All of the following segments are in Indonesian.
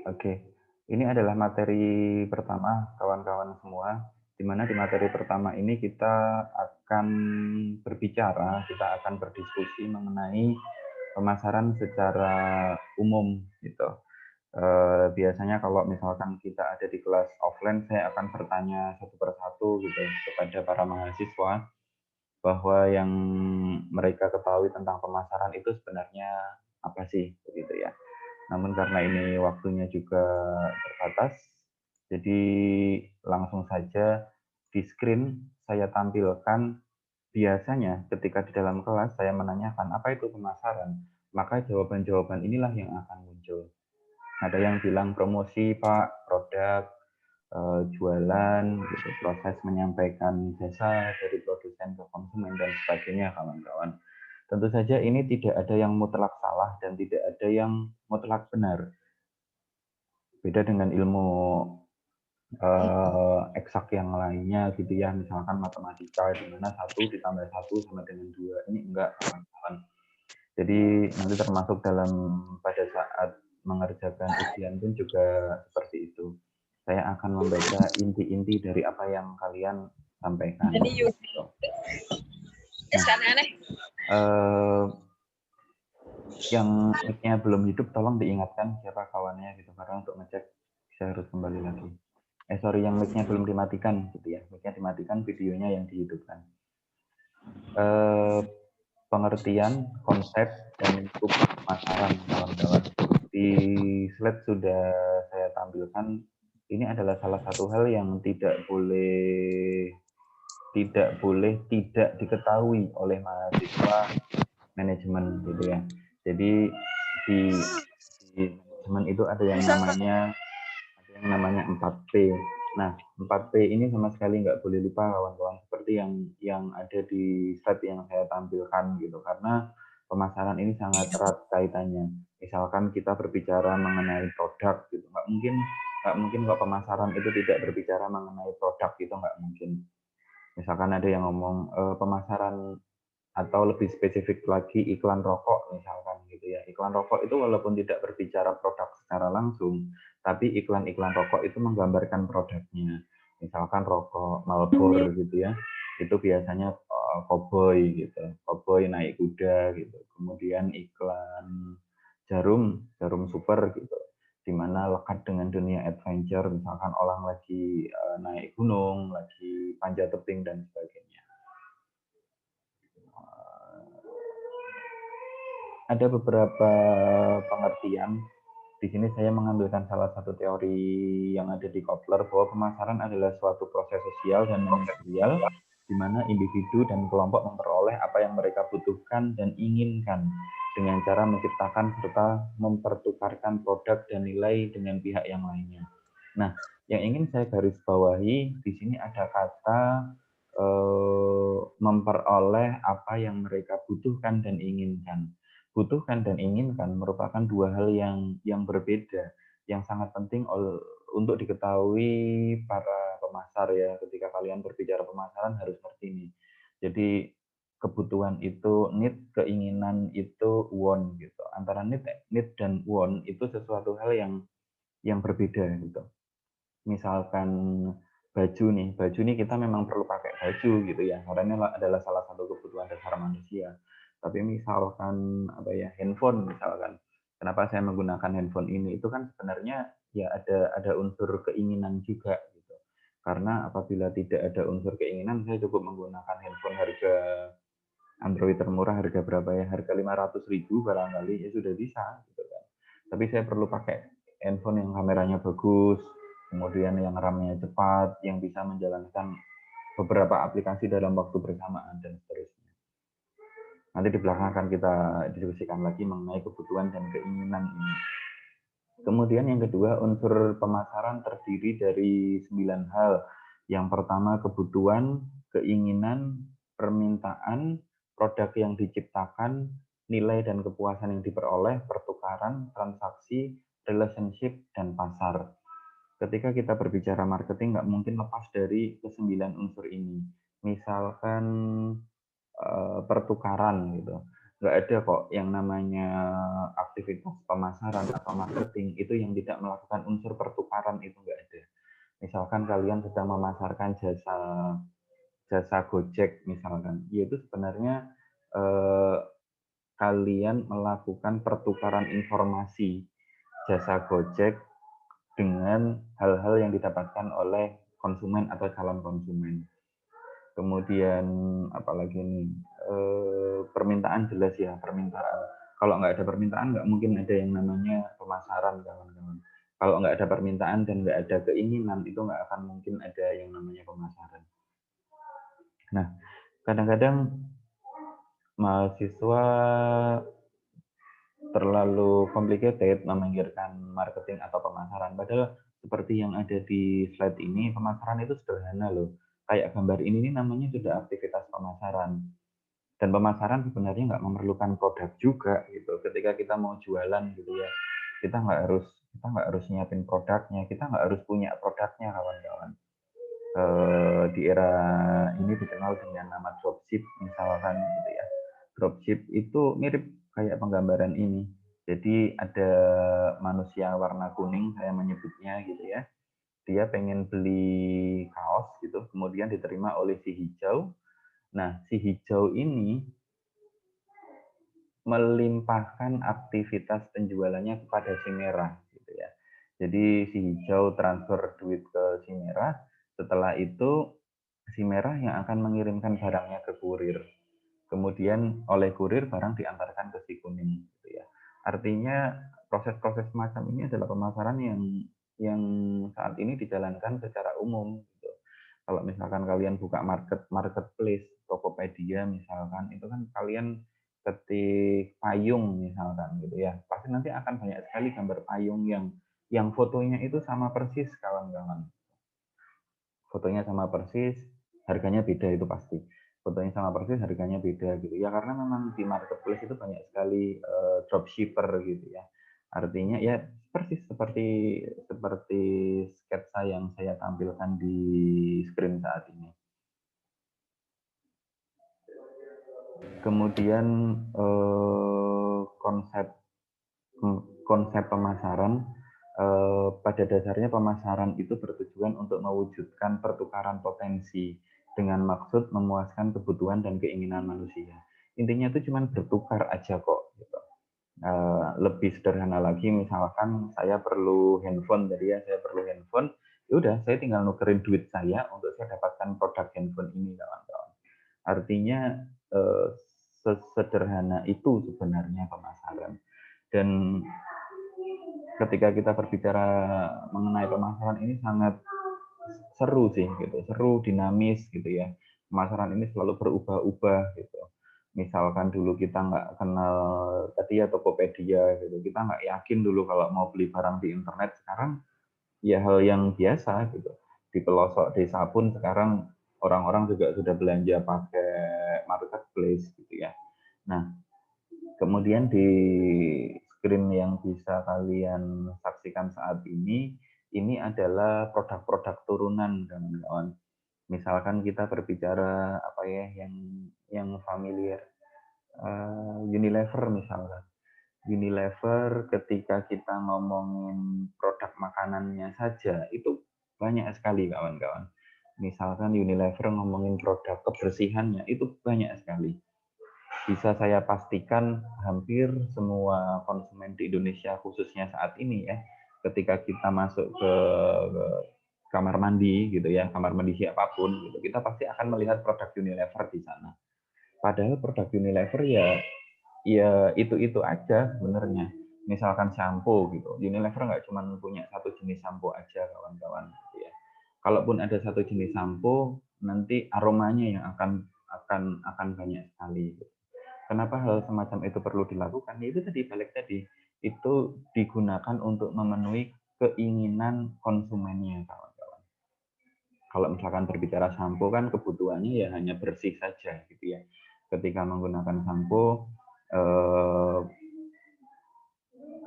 Oke, ini adalah materi pertama kawan-kawan semua, di mana di materi pertama ini kita akan berbicara, kita akan berdiskusi mengenai pemasaran secara umum gitu. Biasanya kalau misalkan kita ada di kelas offline, saya akan bertanya satu persatu gitu kepada para mahasiswa bahwa yang mereka ketahui tentang pemasaran itu sebenarnya apa sih, begitu ya. Namun karena ini waktunya juga terbatas, jadi langsung saja di screen saya tampilkan biasanya ketika di dalam kelas saya menanyakan apa itu pemasaran, maka jawaban-jawaban inilah yang akan muncul. Ada yang bilang promosi Pak, produk, jualan, gitu, proses menyampaikan jasa dari produsen ke konsumen dan sebagainya kawan-kawan. Tentu saja ini tidak ada yang mutlak salah dan tidak ada yang mutlak benar. Beda dengan ilmu eksak yang lainnya gitu ya, misalkan matematika di mana 1 ditambah 1 sama dengan 2. Ini enggak kawan-kawan. Jadi nanti termasuk dalam pada saat mengerjakan ujian pun juga seperti itu. Saya akan membaca inti-inti dari apa yang kalian sampaikan. Gitu. Nah, yang mic-nya belum hidup tolong diingatkan siapa kawannya gitu, karena untuk ngecek saya harus kembali lagi. Sorry, yang mic-nya belum dimatikan gitu ya, mic-nya dimatikan, videonya yang dihidupkan. Pengertian, konsep, dan lingkup pemasaran kawan-kawan. Di slide sudah saya tampilkan, ini adalah salah satu hal yang tidak boleh tidak diketahui oleh mahasiswa manajemen gitu ya. Jadi di manajemen itu ada yang namanya 4P. Nah, 4P ini sama sekali nggak boleh lupa kawan-kawan, seperti yang ada di slide yang saya tampilkan gitu, karena pemasaran ini sangat erat kaitannya. Misalkan kita berbicara mengenai produk gitu, nggak mungkin kok pemasaran itu tidak berbicara mengenai produk, gitu nggak mungkin. Misalkan ada yang ngomong pemasaran atau lebih spesifik lagi iklan rokok misalkan gitu ya. Iklan rokok itu walaupun tidak berbicara produk secara langsung, tapi iklan-iklan rokok itu menggambarkan produknya. Misalkan rokok Marlboro gitu ya. Itu biasanya cowboy gitu. Cowboy naik kuda gitu. Kemudian iklan jarum super gitu. Di mana lekat dengan dunia adventure, misalkan orang lagi naik gunung, lagi panjat tebing dan sebagainya. Ada beberapa pengertian. Di sini saya mengambilkan salah satu teori yang ada di Kotler, bahwa pemasaran adalah suatu proses sosial dan manajerial di mana individu dan kelompok memperoleh apa yang mereka butuhkan dan inginkan dengan cara menciptakan serta mempertukarkan produk dan nilai dengan pihak yang lainnya. Nah, yang ingin saya garis bawahi di sini ada kata memperoleh apa yang mereka butuhkan dan inginkan. Butuhkan dan inginkan merupakan dua hal yang berbeda, yang sangat penting untuk diketahui para pemasar ya. Ketika kalian berbicara pemasaran harus seperti ini. Jadi kebutuhan itu need, keinginan itu want gitu. Antara need dan want itu sesuatu hal yang berbeda gitu. Misalkan baju nih kita memang perlu pakai baju gitu ya, karena ini adalah salah satu kebutuhan dasar manusia. Tapi misalkan apa ya, handphone misalkan, kenapa saya menggunakan handphone ini, itu kan sebenarnya ya ada unsur keinginan juga gitu. Karena apabila tidak ada unsur keinginan, saya cukup menggunakan handphone harga Android termurah, harga berapa ya, harga 500.000 barangkali ya sudah bisa gitu kan. Tapi saya perlu pakai handphone yang kameranya bagus, kemudian yang RAM-nya cepat, yang bisa menjalankan beberapa aplikasi dalam waktu bersamaan dan seterusnya. Nanti di belakang akan kita diskusikan lagi mengenai kebutuhan dan keinginan ini. Kemudian yang kedua, unsur pemasaran terdiri dari 9 hal. Yang pertama kebutuhan, keinginan, permintaan, produk yang diciptakan, nilai dan kepuasan yang diperoleh, pertukaran, transaksi, relationship, dan pasar. Ketika kita berbicara marketing, nggak mungkin lepas dari ke-9 unsur ini. Misalkan pertukaran gitu. nggak ada kok yang namanya aktivitas pemasaran atau marketing itu yang tidak melakukan unsur pertukaran, itu nggak ada. Misalkan kalian sedang memasarkan jasa jasa Gojek misalkan, yaitu sebenarnya eh, kalian melakukan pertukaran informasi jasa Gojek dengan hal-hal yang didapatkan oleh konsumen atau calon konsumen. Kemudian apalagi nih, permintaan jelas ya, permintaan. Kalau nggak ada permintaan nggak mungkin ada yang namanya pemasaran, kawan-kawan. Kalau nggak ada permintaan dan nggak ada keinginan, itu nggak akan mungkin ada yang namanya pemasaran. Nah, kadang-kadang mahasiswa terlalu complicated memikirkan marketing atau pemasaran. Padahal seperti yang ada di slide ini, pemasaran itu sederhana loh. Kayak gambar ini namanya sudah aktivitas pemasaran. Dan pemasaran sebenarnya nggak memerlukan produk juga gitu. Ketika kita mau jualan gitu ya, kita nggak harus nyiapin produknya, kita nggak harus punya produknya, kawan-kawan. Di era ini dikenal dengan nama dropship misalkan gitu ya. Dropship itu mirip kayak penggambaran ini. Jadi ada manusia warna kuning, saya menyebutnya gitu ya. Dia pengen beli kaos gitu, kemudian diterima oleh si hijau. Nah, si hijau ini melimpahkan aktivitas penjualannya kepada si merah gitu ya. Jadi si hijau transfer duit ke si merah, setelah itu si merah yang akan mengirimkan barangnya ke kurir. Kemudian oleh kurir barang diantarkan ke si kuning gitu ya. Artinya proses-proses semacam ini adalah pemasaran yang saat ini dijalankan secara umum gitu. Kalau misalkan kalian buka marketplace, Tokopedia misalkan, itu kan kalian ketik payung misalkan gitu ya. Pasti nanti akan banyak sekali gambar payung yang fotonya itu sama persis, kawan-kawan. Fotonya sama persis, harganya beda itu pasti. Fotonya sama persis, harganya beda gitu ya, karena memang di marketplace itu banyak sekali dropshipper gitu ya. Artinya ya persis seperti seperti sketsa yang saya tampilkan di screen saat ini. Kemudian konsep konsep pemasaran, pada dasarnya pemasaran itu bertujuan untuk mewujudkan pertukaran potensi dengan maksud memuaskan kebutuhan dan keinginan manusia. Intinya itu cuma bertukar aja kok gitu. Lebih sederhana lagi, misalkan saya perlu handphone, jadi ya saya perlu handphone, ya udah saya tinggal nukerin duit saya untuk saya dapatkan produk handphone ini, kawan-kawan. Artinya sesederhana itu sebenarnya pemasaran. Dan ketika kita berbicara mengenai pemasaran ini sangat seru sih gitu, seru, dinamis gitu ya. Pemasaran ini selalu berubah-ubah gitu. Misalkan dulu kita nggak kenal tadi ya Tokopedia gitu, kita nggak yakin dulu kalau mau beli barang di internet. Sekarang ya hal yang biasa gitu. Di pelosok desa pun sekarang orang-orang juga sudah belanja pakai marketplace gitu ya. Nah, kemudian di screen yang bisa kalian saksikan saat ini adalah produk-produk turunan, kawan-kawan. Misalkan kita berbicara apa ya yang familiar, Unilever misalkan. Unilever ketika kita ngomongin produk makanannya saja itu banyak sekali, kawan-kawan. Misalkan Unilever ngomongin produk kebersihannya itu banyak sekali. Bisa saya pastikan hampir semua konsumen di Indonesia khususnya saat ini ya, ketika kita masuk ke kamar mandi gitu ya, kamar mandi siapapun gitu, kita pasti akan melihat produk Unilever di sana. Padahal produk Unilever ya itu aja sebenarnya. Misalkan shampoo gitu, Unilever nggak cuma punya satu jenis shampoo aja, kawan-kawan gitu ya. Kalaupun ada satu jenis shampoo, nanti aromanya yang akan banyak sekali gitu. Kenapa hal semacam itu perlu dilakukan? Ya itu tadi, balik tadi, itu digunakan untuk memenuhi keinginan konsumennya, kawan-kawan. Kalau misalkan berbicara sampo kan kebutuhannya ya hanya bersih saja gitu ya. Ketika menggunakan sampo, eh,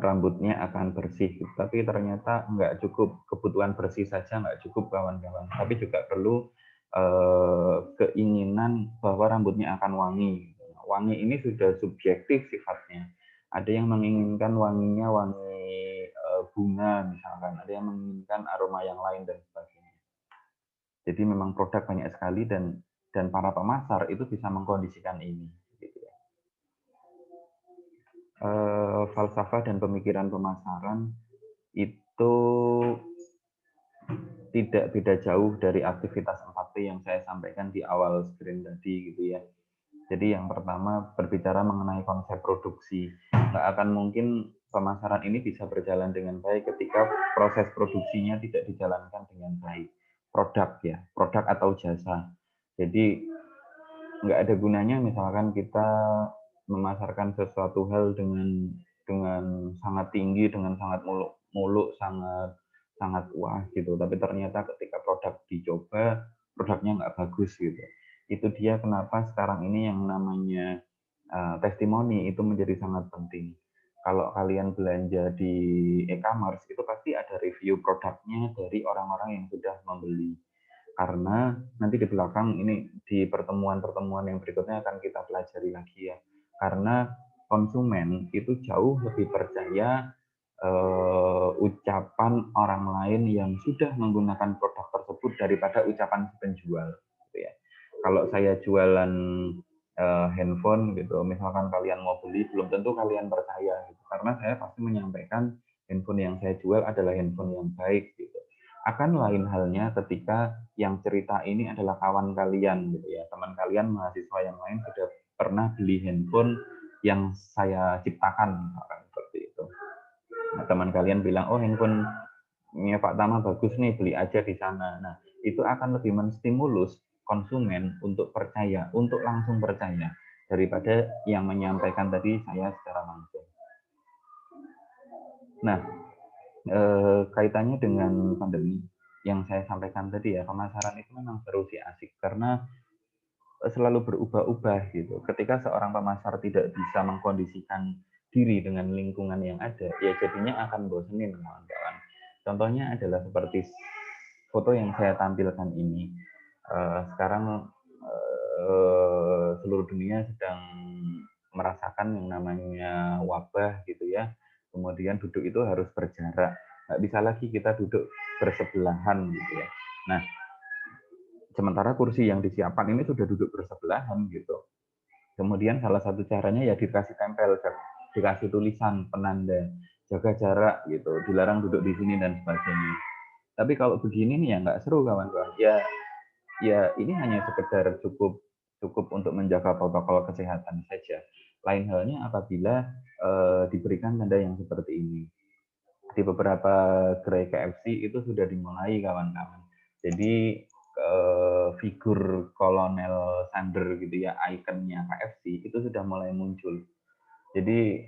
rambutnya akan bersih gitu. Tapi ternyata nggak cukup, kebutuhan bersih saja nggak cukup, kawan-kawan. Tapi juga perlu keinginan bahwa rambutnya akan wangi. wangi ini sudah subjektif sifatnya. Ada yang menginginkan wanginya wangi bunga misalkan, ada yang menginginkan aroma yang lain dan sebagainya. Jadi memang produk banyak sekali dan para pemasar itu bisa mengkondisikan ini. Gitu ya. Falsafah dan pemikiran pemasaran itu tidak beda jauh dari aktivitas 4P yang saya sampaikan di awal screen tadi gitu ya. Jadi yang pertama berbicara mengenai konsep produksi. Nggak akan mungkin pemasaran ini bisa berjalan dengan baik ketika proses produksinya tidak dijalankan dengan baik. Produk ya, produk atau jasa. Jadi nggak ada gunanya misalkan kita memasarkan sesuatu hal dengan sangat tinggi, dengan sangat muluk, sangat wah gitu. Tapi ternyata ketika produk dicoba, produknya nggak bagus gitu. Itu dia kenapa sekarang ini yang namanya testimoni itu menjadi sangat penting. Kalau kalian belanja di e-commerce itu pasti ada review produknya dari orang-orang yang sudah membeli. Karena nanti di belakang ini di pertemuan-pertemuan yang berikutnya akan kita pelajari lagi ya. Karena konsumen itu jauh lebih percaya ucapan orang lain yang sudah menggunakan produk tersebut daripada ucapan penjual. Gitu ya. Kalau saya jualan handphone gitu, misalkan kalian mau beli, belum tentu kalian percaya. Gitu. Karena saya pasti menyampaikan handphone yang saya jual adalah handphone yang baik. Gitu. Akan lain halnya ketika yang cerita ini adalah kawan kalian, gitu ya, teman kalian, mahasiswa yang lain sudah pernah beli handphone yang saya ciptakan, misalkan seperti itu. Nah, teman kalian bilang, oh handphonenya Pak Tama bagus nih, beli aja di sana. Nah, itu akan lebih menstimulus konsumen untuk percaya, untuk langsung percaya, daripada yang menyampaikan tadi saya secara langsung. Nah, kaitannya dengan pandemi yang saya sampaikan tadi ya, pemasaran itu memang seru sih, asik, karena selalu berubah-ubah gitu. Ketika seorang pemasar tidak bisa mengkondisikan diri dengan lingkungan yang ada, ya jadinya akan bosenin kawan-kawan. Contohnya adalah seperti foto yang saya tampilkan ini. Sekarang seluruh dunia sedang merasakan yang namanya wabah gitu ya. Kemudian duduk itu harus berjarak. Nggak bisa lagi kita duduk bersebelahan gitu ya. Nah, sementara kursi yang disiapkan ini sudah duduk bersebelahan gitu. Kemudian salah satu caranya ya dikasih tempel, dikasih tulisan penanda jaga jarak gitu, dilarang duduk di sini dan sebagainya. Tapi kalau begini nih ya nggak seru kawan-kawan. Ya ini hanya sekedar cukup untuk menjaga protokol kesehatan saja. Lain halnya apabila diberikan tanda yang seperti ini. Di beberapa gerai KFC itu sudah dimulai kawan-kawan. Jadi figur Kolonel Sander gitu ya, ikonnya KFC itu sudah mulai muncul. Jadi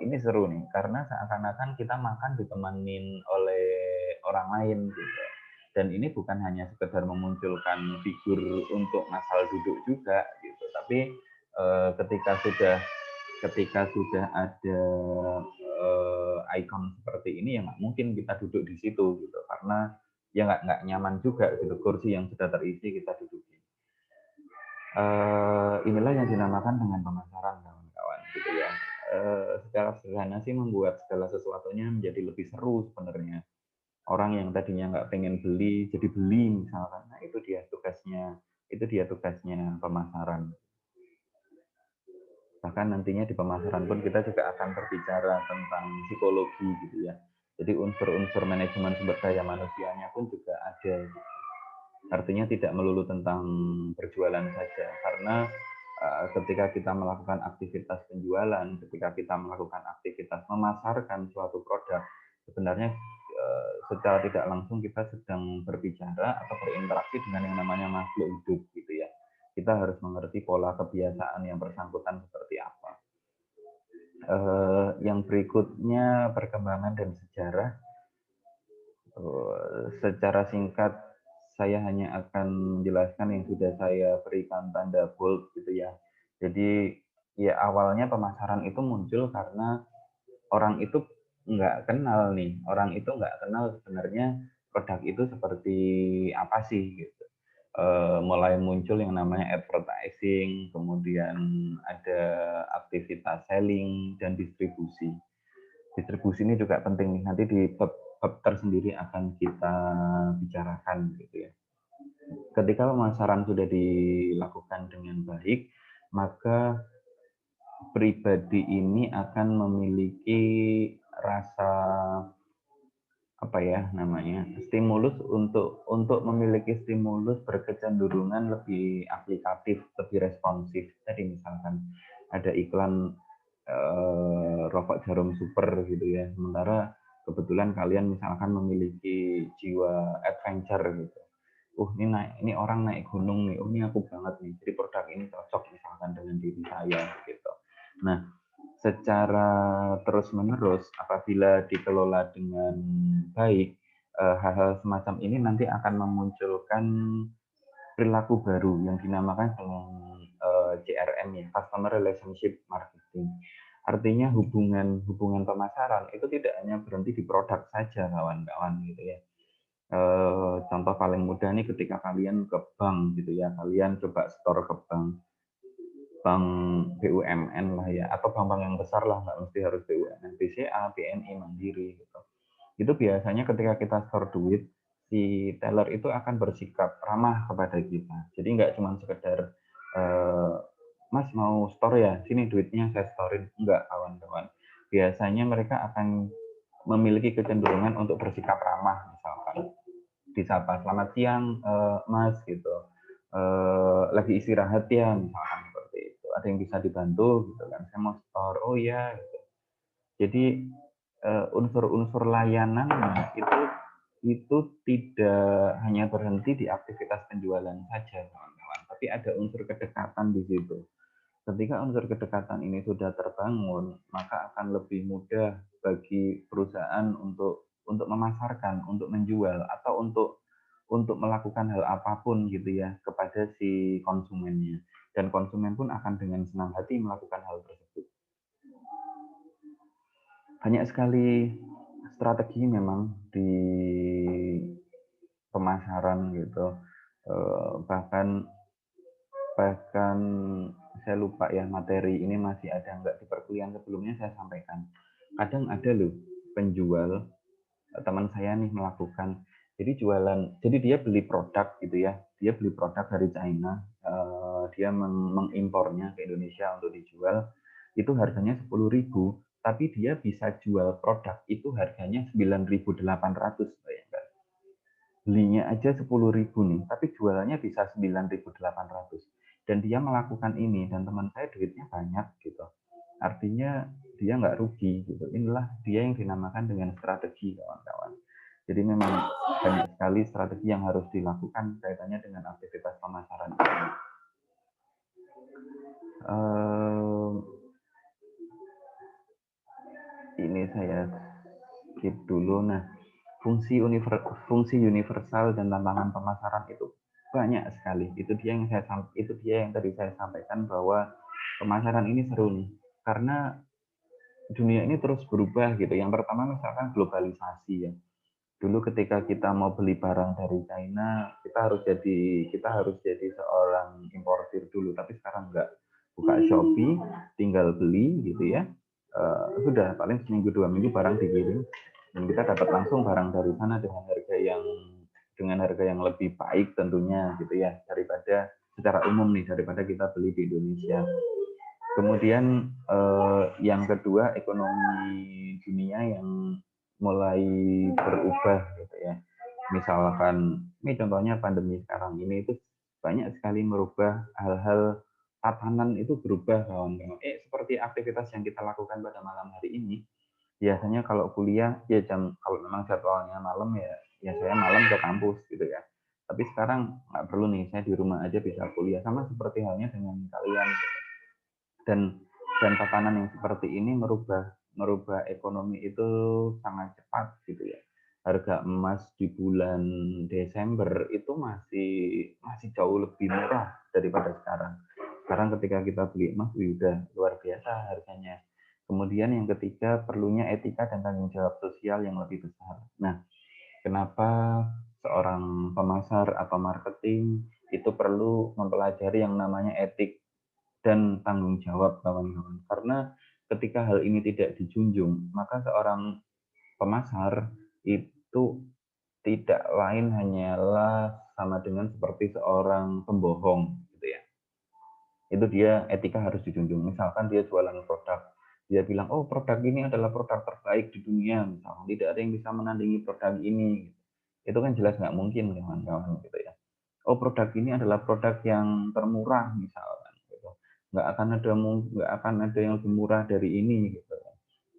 ini seru nih karena seakan-akan kita makan ditemenin oleh orang lain gitu. Dan ini bukan hanya sekedar memunculkan figur untuk asal duduk juga gitu, tapi ketika sudah ada ikon seperti ini ya nggak mungkin kita duduk di situ gitu karena ya nggak nyaman juga gitu kursi yang sudah terisi kita duduki. Inilah yang dinamakan dengan pemasaran kawan-kawan gitu ya. Secara sederhana sih membuat segala sesuatunya menjadi lebih seru sebenarnya. Orang yang tadinya nggak pengen beli jadi beli misalkan. Nah itu dia tugasnya pemasaran. Bahkan nantinya di pemasaran pun kita juga akan berbicara tentang psikologi gitu ya. Jadi unsur-unsur manajemen sumber daya manusianya pun juga ada. Artinya tidak melulu tentang berjualan saja, karena ketika kita melakukan aktivitas penjualan, ketika kita melakukan aktivitas memasarkan suatu produk, sebenarnya secara tidak langsung kita sedang berbicara atau berinteraksi dengan yang namanya makhluk hidup gitu ya. Kita harus mengerti pola kebiasaan yang bersangkutan seperti apa. Yang berikutnya perkembangan dan sejarah. Secara singkat saya hanya akan menjelaskan yang sudah saya berikan tanda bold gitu ya. Jadi ya awalnya pemasaran itu muncul karena orang itu nggak kenal nih, orang itu nggak kenal sebenarnya produk itu seperti apa sih gitu. mulai muncul yang namanya advertising, kemudian ada aktivitas selling dan distribusi. Distribusi ini juga penting nih, nanti di bab tersendiri akan kita bicarakan gitu ya. Ketika pemasaran sudah dilakukan dengan baik, maka pribadi ini akan memiliki rasa apa ya namanya stimulus untuk memiliki stimulus berkecenderungan lebih aplikatif, lebih responsif. Tadi misalkan ada iklan rokok jarum super gitu ya, sementara kebetulan kalian misalkan memiliki jiwa adventure gitu. Ini orang naik gunung nih, ini aku banget nih. Jadi produk ini cocok misalkan dengan diri saya gitu. Nah, secara terus-menerus apabila dikelola dengan baik, hal-hal semacam ini nanti akan memunculkan perilaku baru yang dinamakan dengan CRM ya, Customer Relationship Marketing. Artinya hubungan pemasaran itu tidak hanya berhenti di produk saja, kawan-kawan gitu ya. Contoh paling mudah nih ketika kalian ke bank gitu ya, kalian coba store ke bank BUMN lah ya, atau bank-bank yang besar lah, nggak mesti harus BUMN, BCA, BNI, Mandiri gitu. Itu biasanya ketika kita store duit, si teller itu akan bersikap ramah kepada kita. Jadi nggak cuma sekedar, Mas mau store ya, sini duitnya saya storein. Enggak, kawan-kawan. Biasanya mereka akan memiliki kecenderungan untuk bersikap ramah, misalkan disapa selamat siang Mas gitu, lagi istirahat ya misalkan seperti itu, ada yang bisa dibantu gitu kan, saya mau store, oh ya gitu. Jadi unsur-unsur layanan itu tidak hanya berhenti di aktivitas penjualan saja kawan-kawan, tapi ada unsur kedekatan di situ. Ketika unsur kedekatan ini sudah terbangun, maka akan lebih mudah bagi perusahaan untuk memasarkan, untuk menjual, atau untuk melakukan hal apapun gitu ya kepada si konsumennya. Dan konsumen pun akan dengan senang hati melakukan hal tersebut. Banyak sekali strategi memang di pemasaran gitu. Bahkan saya lupa ya materi ini masih ada nggak di perkuliahan sebelumnya saya sampaikan. Kadang ada loh penjual, teman saya nih melakukan, jadi jadi dia beli produk gitu ya, dia beli produk dari China, dia mengimpornya ke Indonesia untuk dijual, itu harganya 10.000, tapi dia bisa jual produk itu harganya 9.800, bayangkan. Belinya aja 10.000 nih, tapi jualannya bisa 9.800. Dan dia melakukan ini, dan teman saya duitnya banyak gitu. Artinya dia nggak rugi gitu. Inilah dia yang dinamakan dengan strategi, kawan-kawan. Jadi memang banyak sekali strategi yang harus dilakukan kaitannya dengan aktivitas pemasaran ini. Ini saya skip dulu. Nah, fungsi universal dan tantangan pemasaran itu banyak sekali. Itu dia yang tadi saya sampaikan, bahwa pemasaran ini seru nih karena dunia ini terus berubah gitu. Yang pertama misalkan globalisasi ya. Dulu ketika kita mau beli barang dari China, kita harus jadi seorang importir dulu, tapi sekarang enggak. Buka Shopee, tinggal beli gitu ya. Sudah paling seminggu 2 minggu barang dikirim, dan kita dapat langsung barang dari sana dengan harga yang lebih baik tentunya gitu ya, daripada secara umum nih, daripada kita beli di Indonesia. Kemudian yang kedua, ekonomi dunia yang mulai berubah gitu ya. Misalkan ini contohnya pandemi sekarang ini itu banyak sekali merubah hal-hal, tatanan itu berubah, kawan-kawan. Seperti aktivitas yang kita lakukan pada malam hari ini. Biasanya kalau kuliah ya kalau memang jadwalnya malam ya saya malam ke kampus gitu ya. Tapi sekarang nggak perlu nih, saya di rumah aja bisa kuliah, sama seperti halnya dengan kalian gitu. Dan tatanan yang seperti ini merubah ekonomi itu sangat cepat gitu ya. Harga emas di bulan Desember itu masih jauh lebih murah daripada sekarang. Sekarang ketika kita beli emas udah luar biasa harganya. Kemudian yang ketiga, perlunya etika dan tanggung jawab sosial yang lebih besar. Nah, kenapa seorang pemasar atau marketing itu perlu mempelajari yang namanya etik dan tanggung jawab, kawan-kawan. Karena ketika hal ini tidak dijunjung, maka seorang pemasar itu tidak lain hanyalah sama dengan seperti seorang pembohong, gitu ya. Itu dia etika harus dijunjung. Misalkan dia jualan produk, dia bilang, oh produk ini adalah produk terbaik di dunia, misalkan tidak ada yang bisa menandingi produk ini. Itu kan jelas nggak mungkin, kawan-kawan, gitu ya. Oh produk ini adalah produk yang termurah, misalkan. Gitu. Nggak akan ada yang lebih murah dari ini, gitu.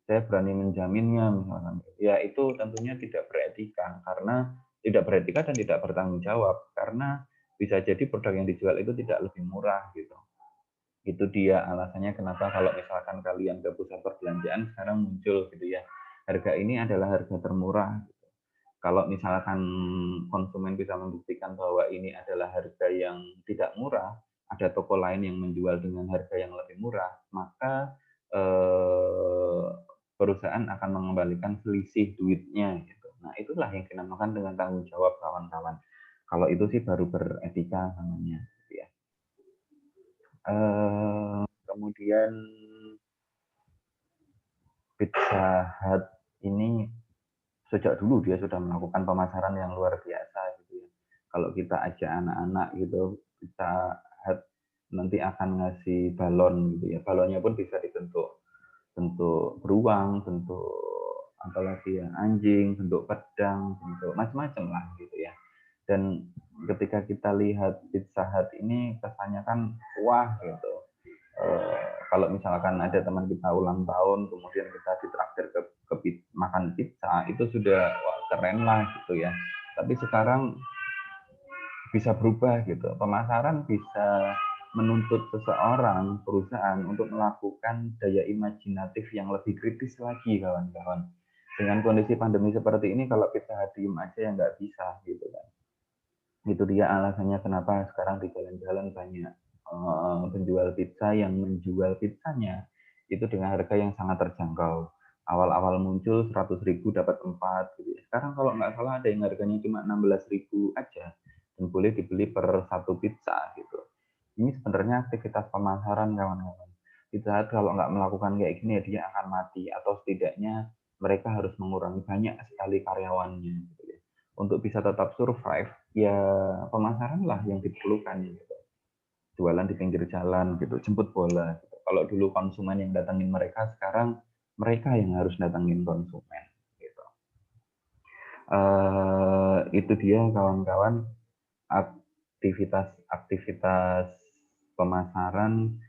Saya berani menjaminnya, misalkan. Ya itu tentunya tidak beretika, karena tidak beretika dan tidak bertanggung jawab, karena bisa jadi produk yang dijual itu tidak lebih murah, gitu. Itu dia alasannya kenapa kalau misalkan kalian ke pusat perbelanjaan sekarang muncul gitu ya, harga ini adalah harga termurah. Kalau misalkan konsumen bisa membuktikan bahwa ini adalah harga yang tidak murah, ada toko lain yang menjual dengan harga yang lebih murah, maka eh, perusahaan akan mengembalikan selisih duitnya gitu. Nah, itulah yang dinamakan dengan tanggung jawab, kawan-kawan. Kalau itu sih baru beretika namanya gitu ya. Kemudian Pizza Hut ini sejak dulu dia sudah melakukan pemasaran yang luar biasa gitu ya. Kalau kita ajak anak-anak gitu, Pizza Hut nanti akan ngasih balon gitu ya. Balonnya pun bisa dibentuk bentuk beruang, bentuk apalagi ya, anjing, bentuk pedang, bentuk macam-macam lah gitu ya. Dan ketika kita lihat Pizza Hut ini kesannya kan wah gitu. Kalau misalkan ada teman kita ulang tahun, kemudian kita ditraktir ke makan pizza, itu sudah wah, keren lah gitu ya. Tapi sekarang bisa berubah gitu. Pemasaran bisa menuntut seseorang, perusahaan, untuk melakukan daya imajinatif yang lebih kritis lagi, kawan-kawan. Dengan kondisi pandemi seperti ini, kalau kita diem aja ya nggak bisa gitu kan. Itu dia alasannya kenapa sekarang di jalan-jalan banyak penjual pizza yang menjual pizzanya itu dengan harga yang sangat terjangkau. Awal-awal muncul 100.000 dapat 4 gitu ya. Sekarang kalau nggak salah ada yang harganya cuma 16.000 aja dan boleh dibeli per satu pizza gitu. Ini sebenarnya aktivitas pemasaran, kawan-kawan. Pizza Hut kalau nggak melakukan kayak gini ya dia akan mati, atau setidaknya mereka harus mengurangi banyak sekali karyawannya gitu ya. Untuk bisa tetap survive, ya pemasaran lah yang diperlukan gitu. Jualan di pinggir jalan gitu, jemput bola gitu. Kalau dulu konsumen yang datangin mereka, sekarang mereka yang harus datangin konsumen gitu. Itu dia, kawan-kawan, aktivitas-aktivitas pemasaran